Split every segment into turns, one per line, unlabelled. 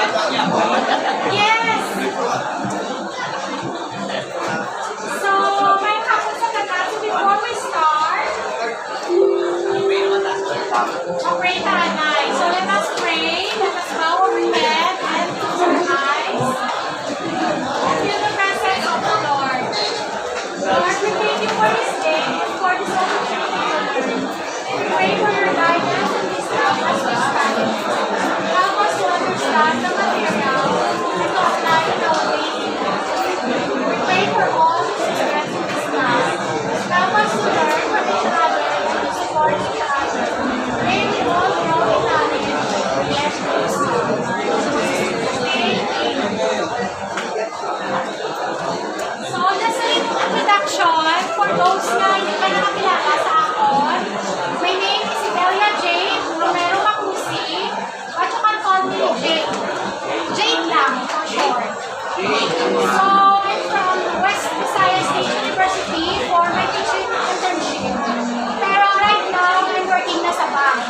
Yes! So, may hapon sa tatas. Before we start, pray tayo. So, let us pray. Let us bow our head and close our eyes. And feel the presence of the Lord. Lord, we thank you for this day and for this opportunity to learn. We pray for your guidance and wisdom as we study. Help us to understand the material and to apply it in our daily life. We pray for all the students in this class. Help us to learn from each other and to support each other. May we all grow in knowledge and yes, wisdom. So, just a little introduction for those na hindi pa nakakilala sa akin. My name is Delia Jade Romero Macusi. But you can call me Jade. Jade lang, for short. So, I'm from West Visayas State University for my teaching internship. Pero right now, I'm working na sa bank.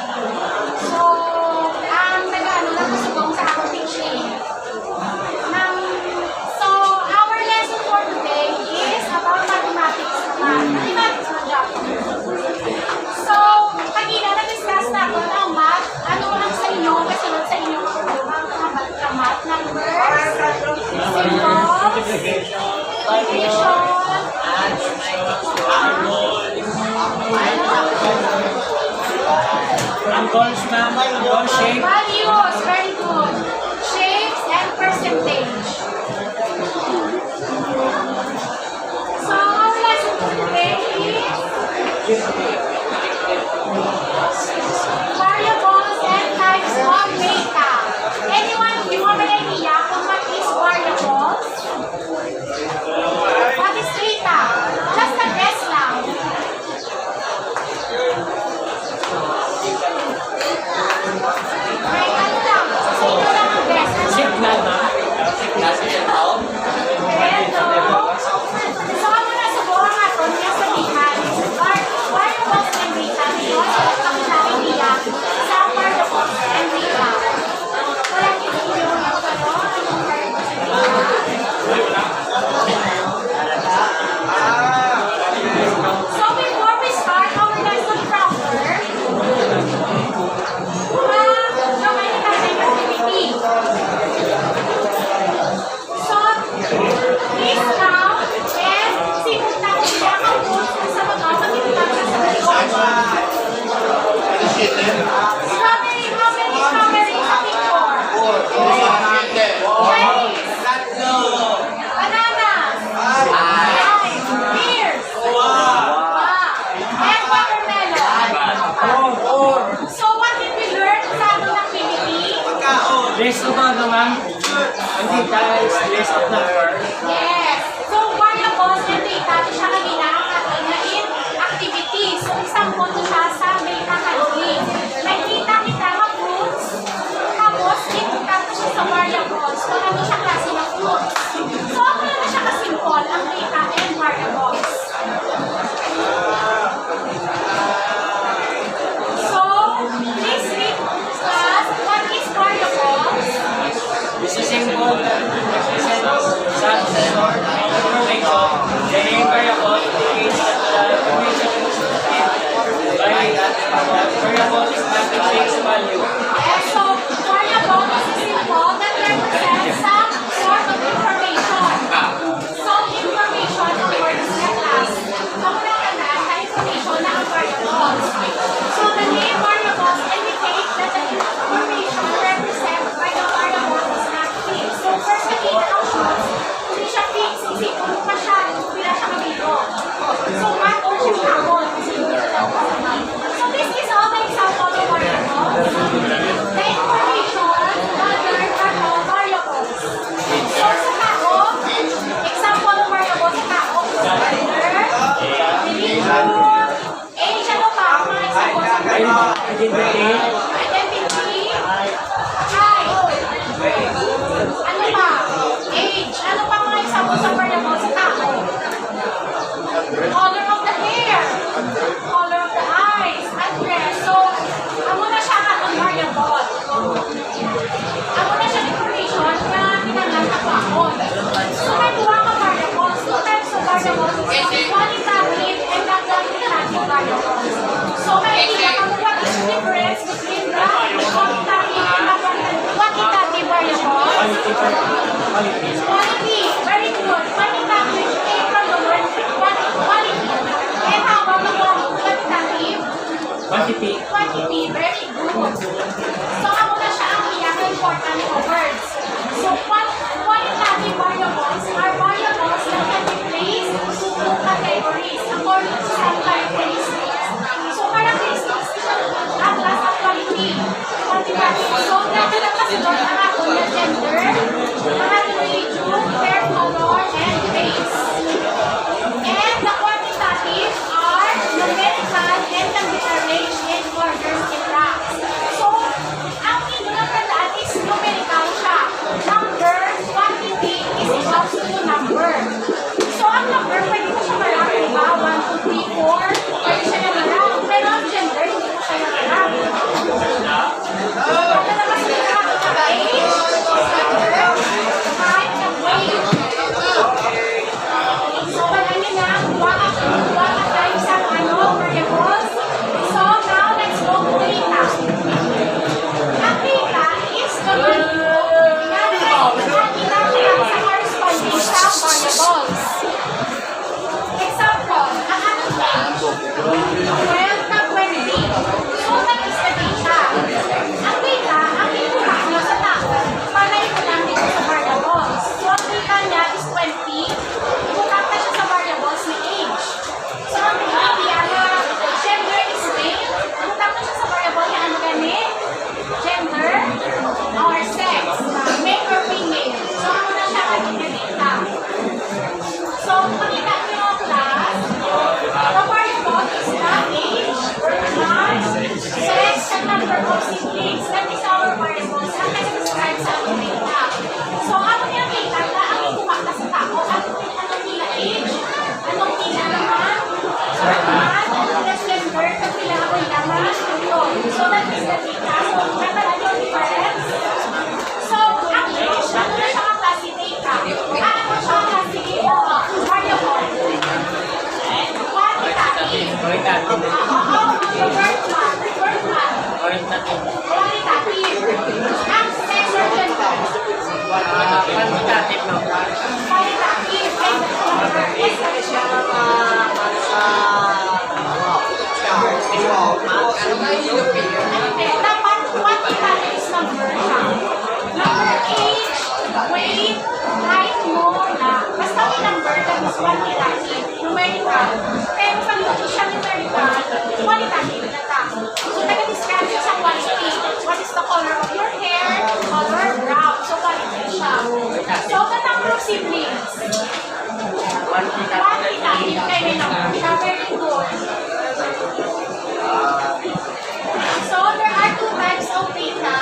So, nag-ano lang kasubong sa akong teaching. So, our lesson for today is about mathematics naman. Mathematics na job. So, kanina na-discuss na ako ng math. Ano ang sa inyo, kasunod sa inyo ang math numbers, symbols, division,
Angles naman, angle shape.
values, very good. Shapes and percentage. So, our lesson for today is variables and types of data. Anyone, do you have an idea kung what is variables? What is data? Just a guess lang. Right, ano lang? Sino lang ang guess? Ano?
Signal na.
Pero, so ano na subukan nato niya sabihan, variables and data, because ang idea sa variables and data. Wala kito yung ano, anong variables and data. So before we start our lesson proper, gawin na tayong activity. So, please count and simulan natin siya ang rules kung sa mga magiging sa likod. Strawberry, how many strawberries sa picture? Chinese. Bananas. Pears. And watermelon. So, what did we learn sa ating activity?
List of ano ma'am? Hindi tayo list of numbers.
Yes. So, variables and data, ito siya kanina ang ating in activity. So, isang punto siya sa data handling. May data kita ng fruits, tapos kita siya sa variables. So, ano siya klase ng fruits. So, ano na siya ka-simple ang data and variables. So, please read class, what is variables?
This is simple. This is some sort of information. The name variable indicates that the information is by that variable is not a fixed value.
Yes, so variable is a symbol that represents some sort of information. So, information ang word sa class. Kamulang na information na ang variables. So, the name variables indicate that the information represented by the variable is not fixed. So, first nakita ang shoes, hindi siya fixed. Isipon mo pa siya, wala siya kabilo. So, what or siya kahon? Isipon mo siya kahon. So, this is all the example of variables. The information gathered are called variables. So, sa tao, example of variables sa tao, gender, religion, age, ano pa? Ang mga example sa variables.
Identity.
Identity, height, ano pa? Age, ano pa mga example sa variables sa tao? Color of the hair, color of the eyes, address. So, amo na siya ang variable. Amo na siya information Ato lang kasunod ang aton na gender, ang aton religion, hair color, and race. And the quantitative are numerical and can be arranged in orders in racks. So, ang inyong tandaan is numerical siya. Number, quantity is equals to number. So, ang number, pwede ko siya marami, diba? 1, 2, 3, 4, pwede siya na marami. Pero ang gender, hindi ko siya na marami. Pwede naman siya na age, gender, height, and weight. So, wala niyo na, wala tayo sa variables. So, now, let's go to data. Ang data is the value na ginagawa sa corresponding sa variables. Example, ang ating age, 12 na 20. So, that is the data. Ang data, ang inumak nyo sa tao, para inulang dito sa variables. So, ang data niya is 20. Inumak na siya sa variables ni age. So, ang idea na gender is male, inumak na siya sa variable niya ano gani? Gender or sex, male or female. So, ano na siya kanina data. So, makita niyo ang class, the variable is not age, month, sex, and number of siblings. That is our variables ang nag-describe sa ating data. So, ano yung data na ang ikuha na sa tao? Anong nila age? Anong nila naman? So, anong nila gender? Anong nila ako naman? So, that is the data. So, nakala nyo ang difference? So, ang age, ano na siya ang klase data? Ano siya ang klase variable? Quantitative.
Qualitative.
Reverse math.
Qualitative.
Qualitative. Ang sex or gender?
Quantitative no?
Qualitative. And number is dapat quantitative is number siya. Number, age, weight, height mo na. Basta may number, that is quantitative. Numerical. Pero pag hindi siya numerical, qualitative na ta. So, nag-describe siya sa quality. What is the color of your hair? Color brown. So, quality siya. So, the number of siblings. Quantitative kay may number siya. Very good. So, there are two types of data.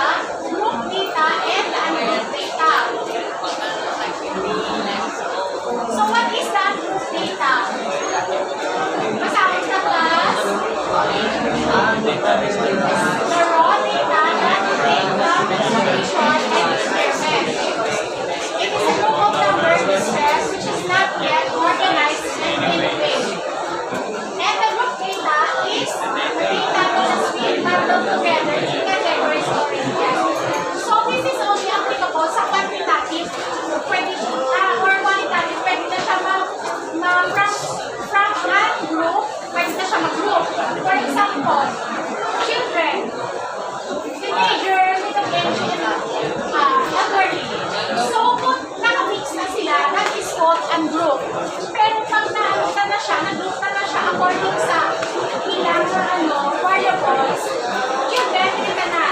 Group data and ungrouped data. So, what is that group data? Masakit na class? The raw data that data, observation, and experiment. It is a group of numbers distressed which is not yet organized in any way. And the group data is the data which has been bundled together in categories or regions. So, this is only applicable sa quantitative, pwede, or qualitative, pwede na siya from one group, pwede na siya mag-group. For example, children, teenager, middle age, and elderly. So, kung naka-mix na sila, that is called and group. Pero pag na-group na siya according sa ilang variables, children, hindi ka na.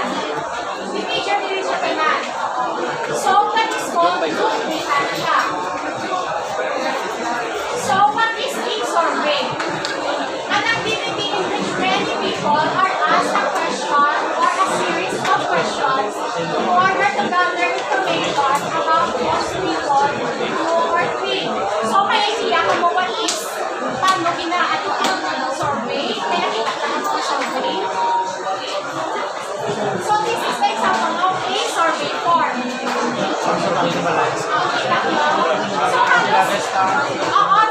Teenager, hindi siya ka na. So, that is called group data na siya. So, what is a survey? An activity in which many people are asked a question or a series of questions in order to gather information about those people, two or three. So, may idea ka mo what is paano ginaato ang survey? May nakita ka ang survey? So, this is the example of a survey form.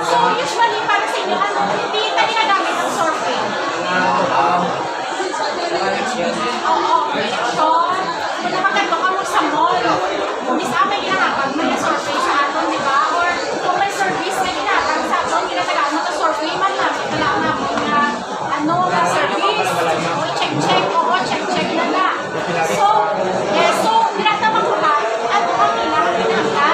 So, usually, para sa inyo, hindi na ginagamit ang survey. Oo, so, kung napagkanto ka mo sa mall, miss may ginahapag, may survey sa aton, di ba? Or kung may service na ginahapag sa aton, ginatagaan mo sa survey, man namin, wala namin na service. O, check-check, oo, check-check na na. So, tinatamang ko na, ano ang ilang ginahapag?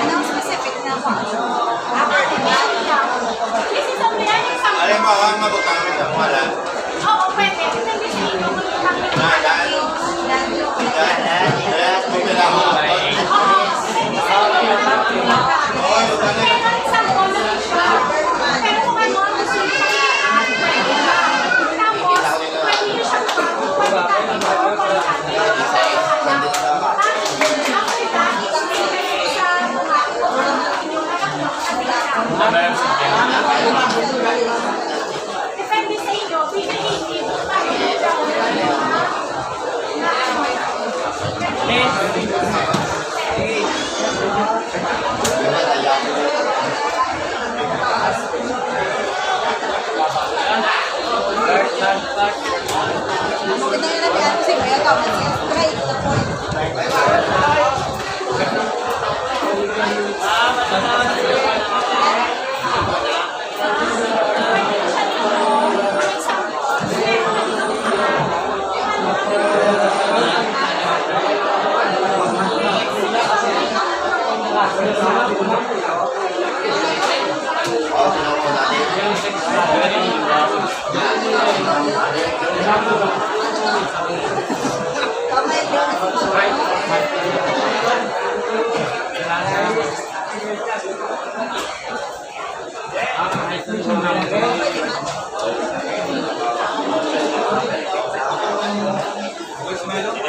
Anong specific na po? This is a very example.
Alam mo, ang mabutang ito, wala.
Oo, pwede. Depende sa inyo kung bakit
Bumila mo.
Oo, depende sa inyo. Pero example na rin siya. Pero kung ano, gusto niyo sa lahat, pwede na. Tapos, pwede niyo siyang qualitative or qualitative. After that, depende sa mga inyong anak mo, kanila. Depende sa inyo, pinag-iisip, paano yung
Maganda yung nabihan kasi may account kasi straight to the point. Tama yun.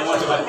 Pwede man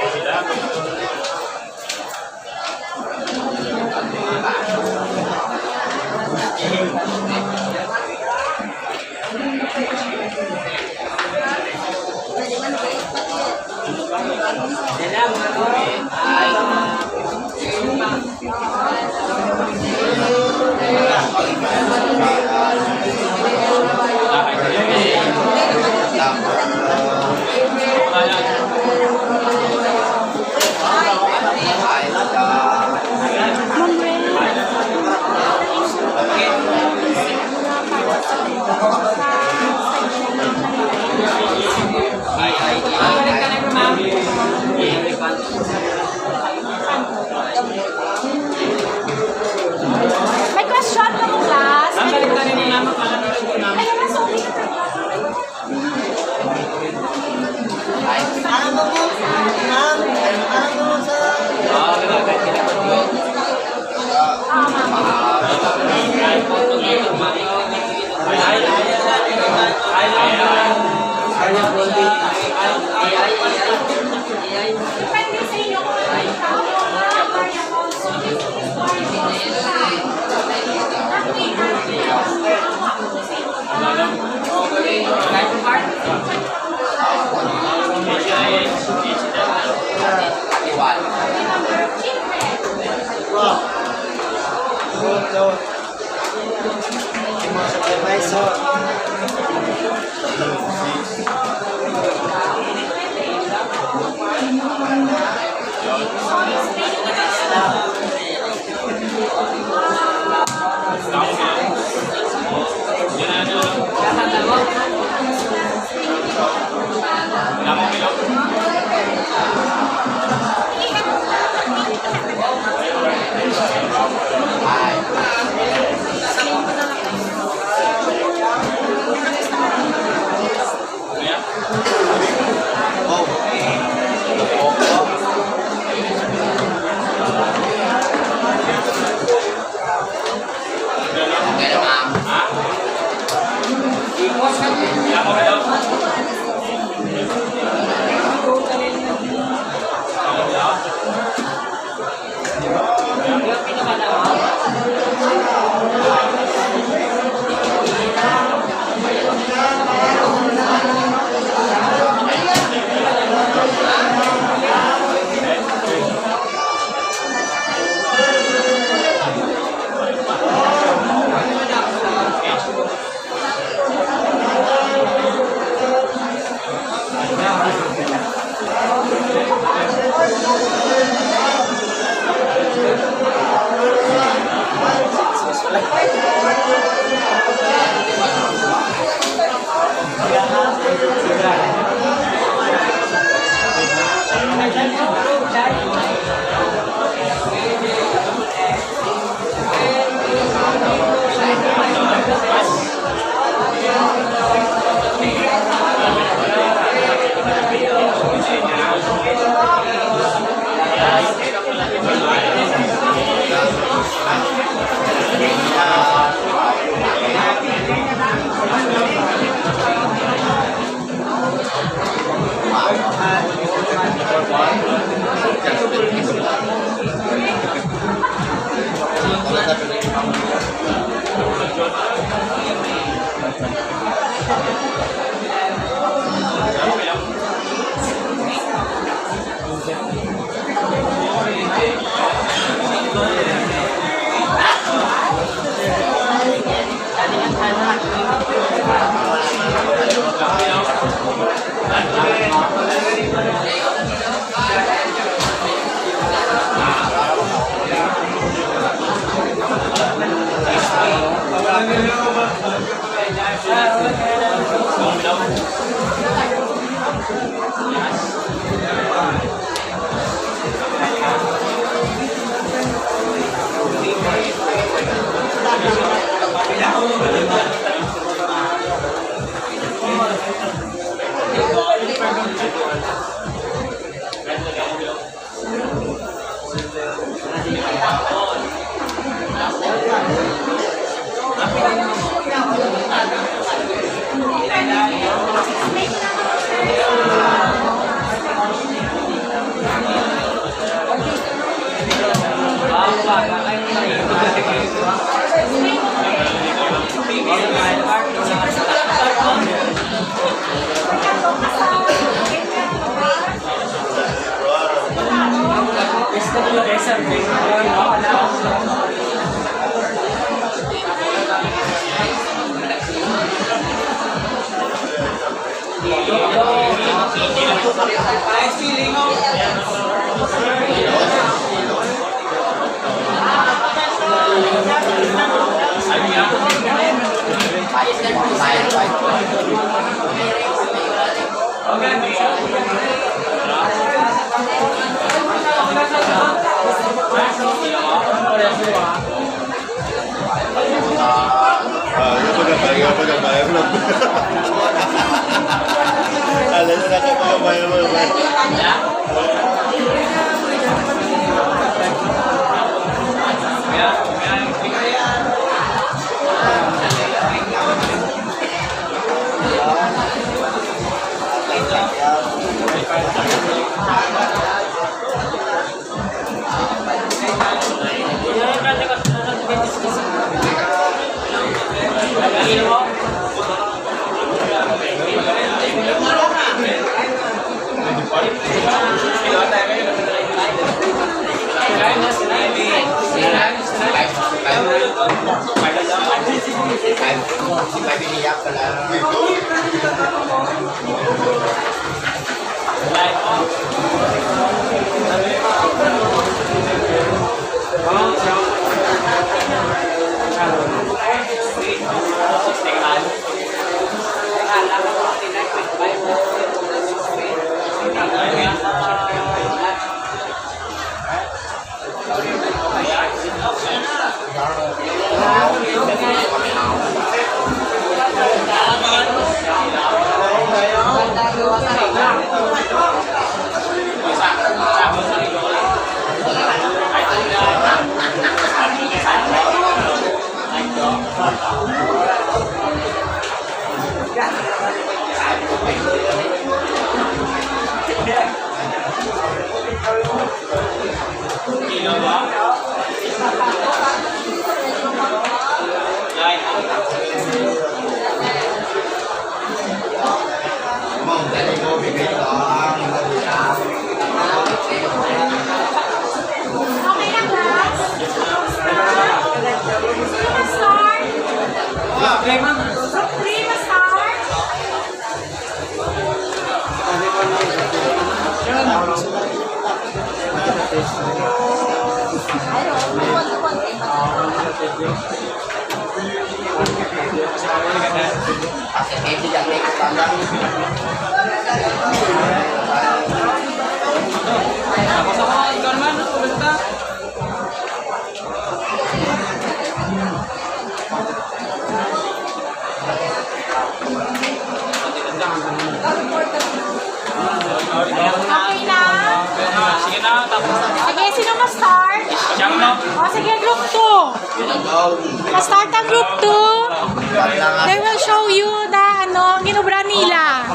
wait pati.
May question ka mo, class?
Ang balik na rin naman pala ng ito namin.
Ayun na, sorry. Depende sa inyo kung ano yung mga variables. So, this is variables time.
So, Pagkabayang lang. Alam na nakapagkabayang lang.
Okay na, class? Sino ma-start? Group 3 ma-start? Okay na?
Sige na, tapos.
Sige, sino ma-start?
Siyang no?
O, sige, group 2. Ma-start ang group 2. They will show you the, ginubra nila.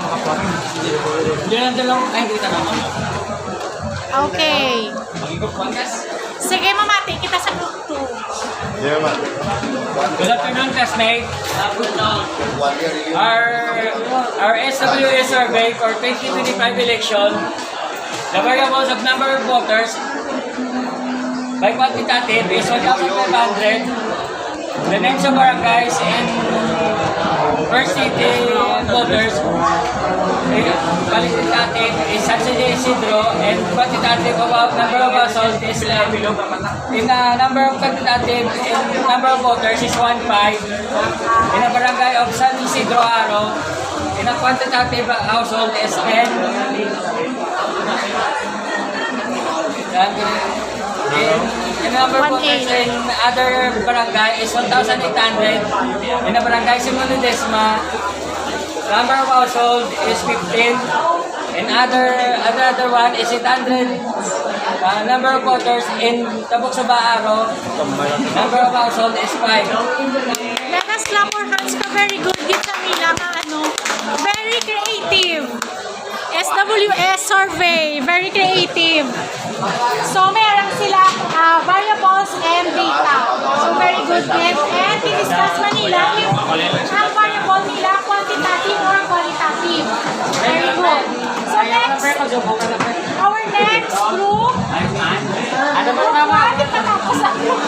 Yan ang dalawang, ay, kita naman.
Okay.
Mag-igop podcast.
Sige, mamati kita sa group 2.
Yeah, man.
Good afternoon, classmate.
One year you.
Our SWA survey for 2025 election, the variables of number of voters by quantitative is 1,500. The names of barangays and First city voters, quantitative is San Isidro, and quantitative about number of households is 11. In number of quantitative, in number of voters is 1.5. In a barangay of San Isidro Aro, in a quantitative household is 10. In number of voters in other barangay is 1,800. In a barangay Simon Ledesma, number of household is 15. In other one is 800. Number of voters in Tabuk Subaaro, number of household is 5.
Let us clap our hands ka. Very good din sa nila ka, ano. Very creative. SWS survey. Very creative. So, meron sila variables and data. So, very good din. And discuss Manila if ang variable nila quantitative or qualitative. Very good. So, next, our next group.
Ano ba naman?
Bakit natapos ang group?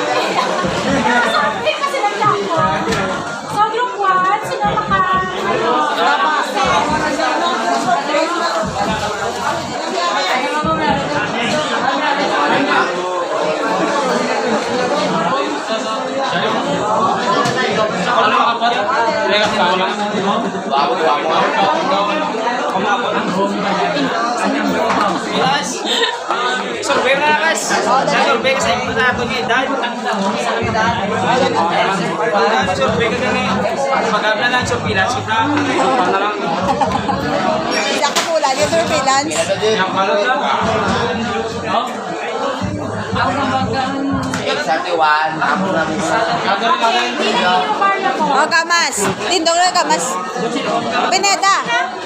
Sabi kasi nagtapos. So, group 1, sino
Survey na kas. Survey kasi ito na ako niya. Dahil survey ka gani. Magabla lang surveillance. Sobra. Ano lang.
Isa ka pula, yung surveillance.
Yang kalau dah.
O, Kamas. Tindong na, Kamas. Pineda,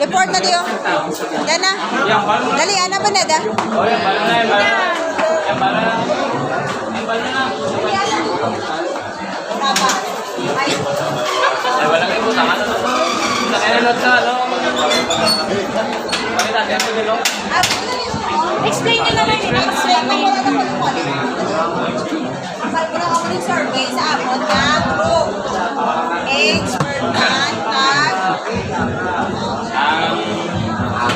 report na diyo. Yan na. Dali, ana, Pineda.
Oh, yang baru na, yang baru. Yang baru na. Yang baru na.
Tama. Ay.
Ay, wala kayo tangan. Nakinalot ka, no? Bakit natin ako dito?
Explain nyo naman yun. Explain.
Kapag ko na ako ng survey sa abot na group. Age, birth month, tag.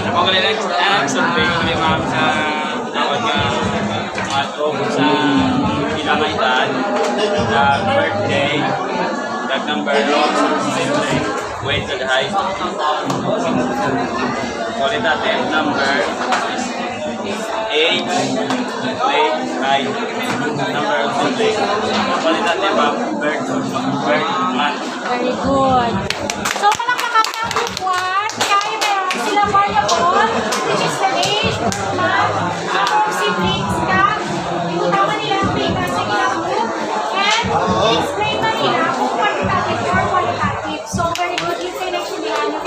Ako kanila ang survey ko ni ma'am sa tawag nga sa ilang edad, birthday, tag number, weight to the height, qualitative number, age, weight, height, number of birthday, qualitative of birth month.
Very good. So, palakpakan na ang group 1. Kaya meron sila variable, which is the age, month, number of siblings ka. Inutawan nila ang data sa ilang group. And explain na nila kung quantitative or qualitative. So, very good yung selection nila ng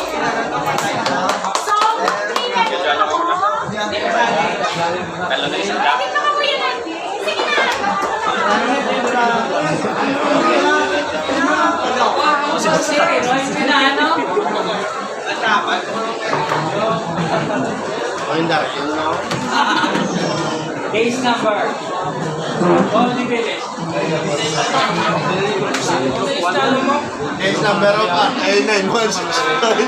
So, ready na ako.
Kalau na isang
Bakit nakabuya natin? Sige na.
Case number. All the village.
Case number of A9169.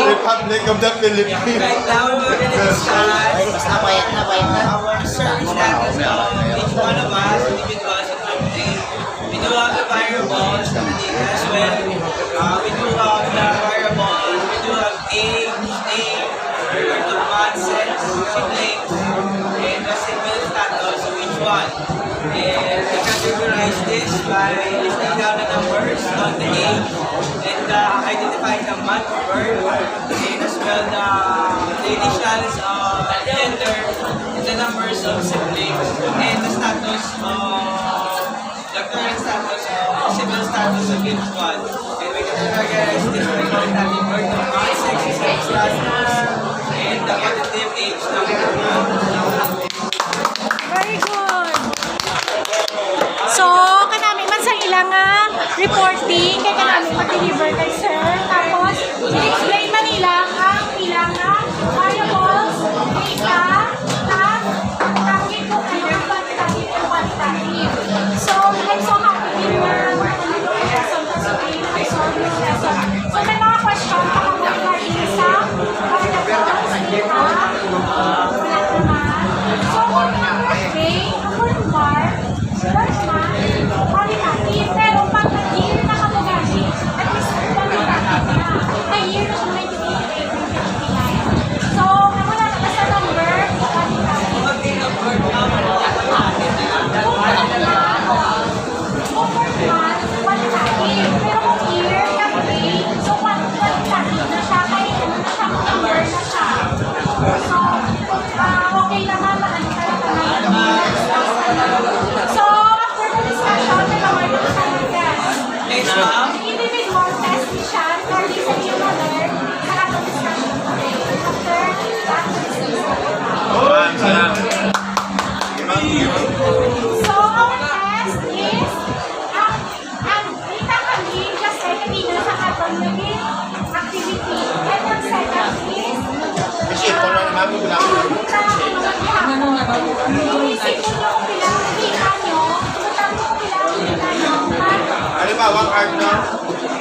Republic of the Philippines.
Our service status of each one of us, individuals and country. We do have the variables as well. We do have the variables. We do have age, name, birth of month, sex, siblings, and the civil status of each one. And we categorize this by listing down the numbers on the age and identifying the month of birth, and as well the initials of gender, and the numbers of siblings, and the status of the current status of civil status of each one. And we categorize this by qualitative birth of month, sex, status, and the quantitative age number.
Very good. So, kanami man sa ilang reporting, kaya kanami mag-deliver kay sir. Tapos, i-explain man nila ang ilang variables, data, tag, target kung ano ang quantitative and qualitative. So, I'm so happy with your lesson
Sabi ko lang.
Punta ako maghihapon. Isipin niyo kung kailangan kita niyo. Punta mo kung kailangan kita niyo.
Halimbawa, card na.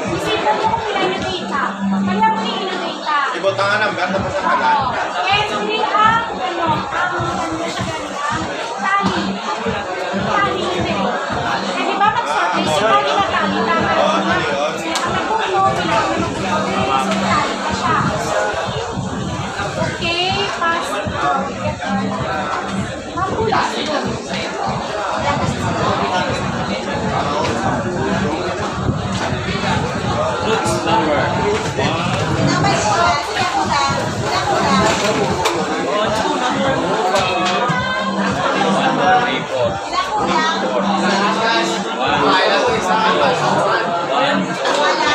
Isipin mo kung kailangan kita. Kaya mo yung data.
Ibot ang number, tapos ang kalan.
Oo. Every ang siya ganyan, tali. Tali hindi. Eh, di ba mag-surface? Yung tali na tali, tama
Oo,
yun.
tali yun.
Ang nagpupo, kailangan mo mag-surface, tali pa siya. Okay, pass. Mapula.
Namay ko na. Sige ko na. Sige ko na. Ilan ko na?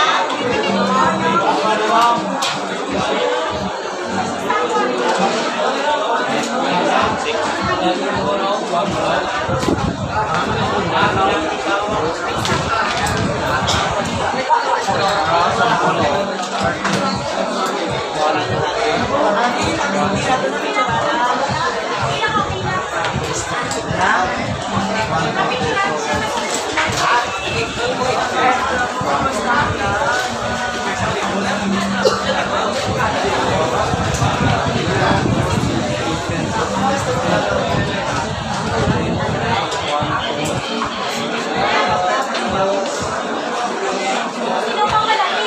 Sino pang malaki?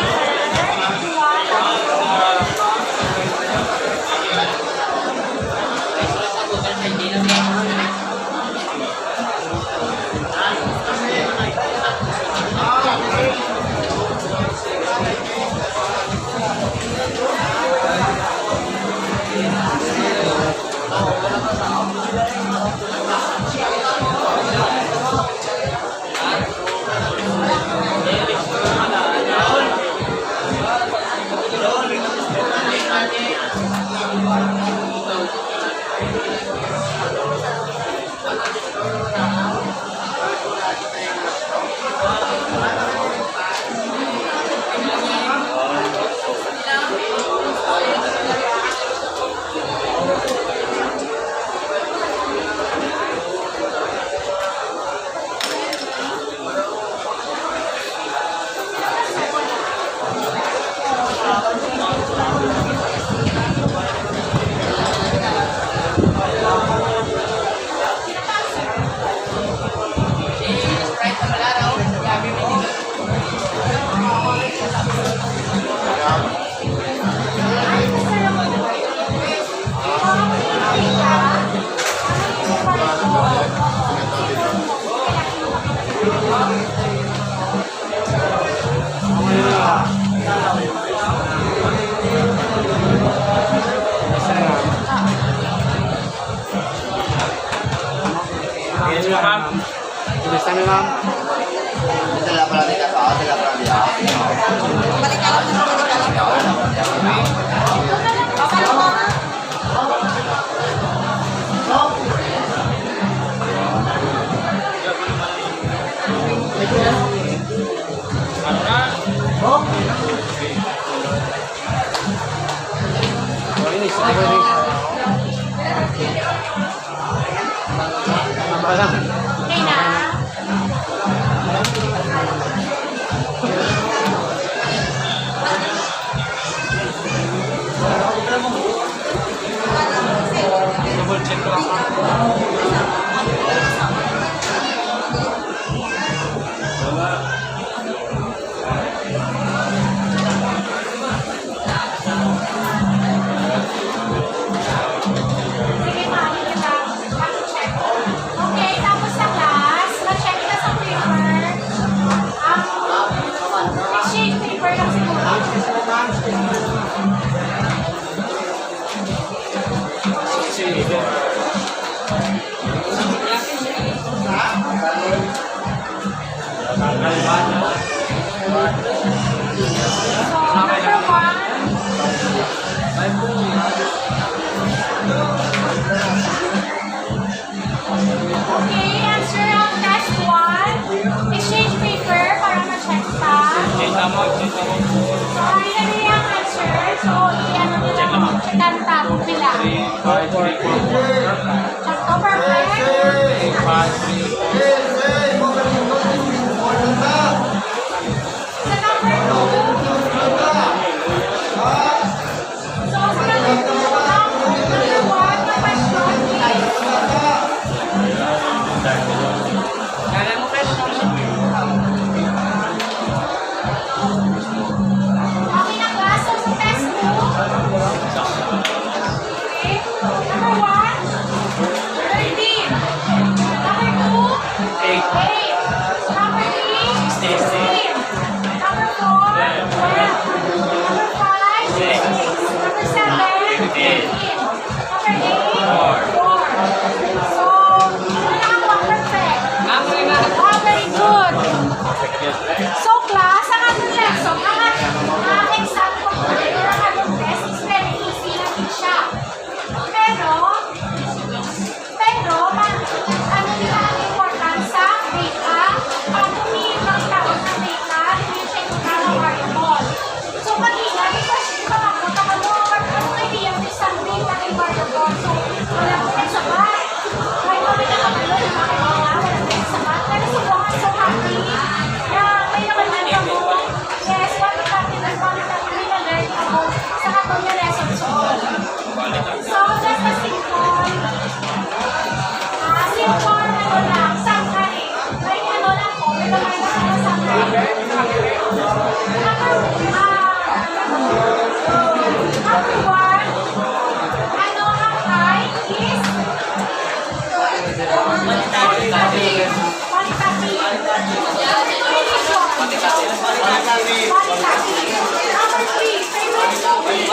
Yes, ma'am.
Gusto mo, ma'am? Dala pala di ka pa, dala pala di ako.
Balik ka lang. Balik ka lang. Okay, mama.
Okay na.
Double check lang.
Sige, mami, kita. Check. Okay, tapos na kanta, pila. Sakto, perfect. Sa number 2. So, sa number 2, number 1 na question is,
Kala mo kayo.
okay na class, so sa test mo. Okay. Number 1, 13. Number 2, 8. Number 3, 16. Number 4, 12. Number 5, 6. Number 7, 15. Number 8, 4. So, wala kang perfect. Ah, very good. So, class, ang ating lesson, ang exam component ng ating test is very easy natin siya. Ano nila ang importance sa data? Pag humihin ng taon ng data, hindi siya yung tamang variable. So, kanina, kasi makakota ka mo, anong idea ng isang data ng variable? So, wala ko na sabat. Kahit kami na kami doon, wala tayong sabat. Pero subukan so happy na may nakalala mo. Yes, quantitative na learn ako sa katong yung lesson school. So, that's the simple. Simple, ano lang, sangkari. May ano lang po, may kamay na ano sangkari. Number 1, ano ang height is? Quantitative. Quantitative. Number 3, favorite movie.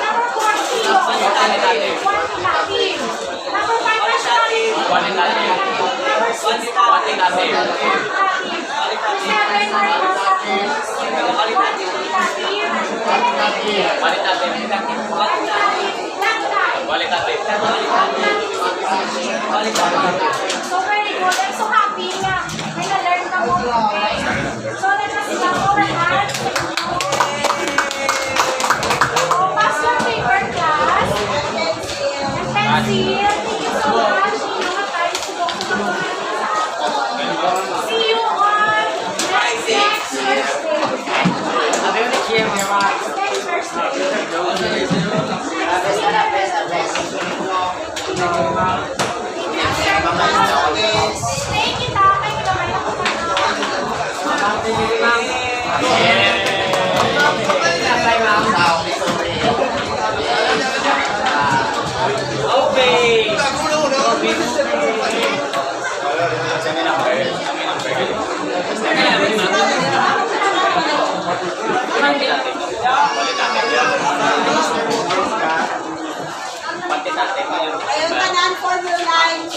Number 4, kilo. Quantitative. Number 5, nationality. Number 6, quantitative. Number 7, marital status. Quantitative. So very good. I'm so happy na may na-learn ka mo today. So let us clap our hands. So pass your paper, class. And pencil. Thank you so much. Ingat tayo subok-subok sa ato. See you on next Thursday. Next Thursday. Thank you, Tata. Ito naman ako
Ayun ka na, Formula 9.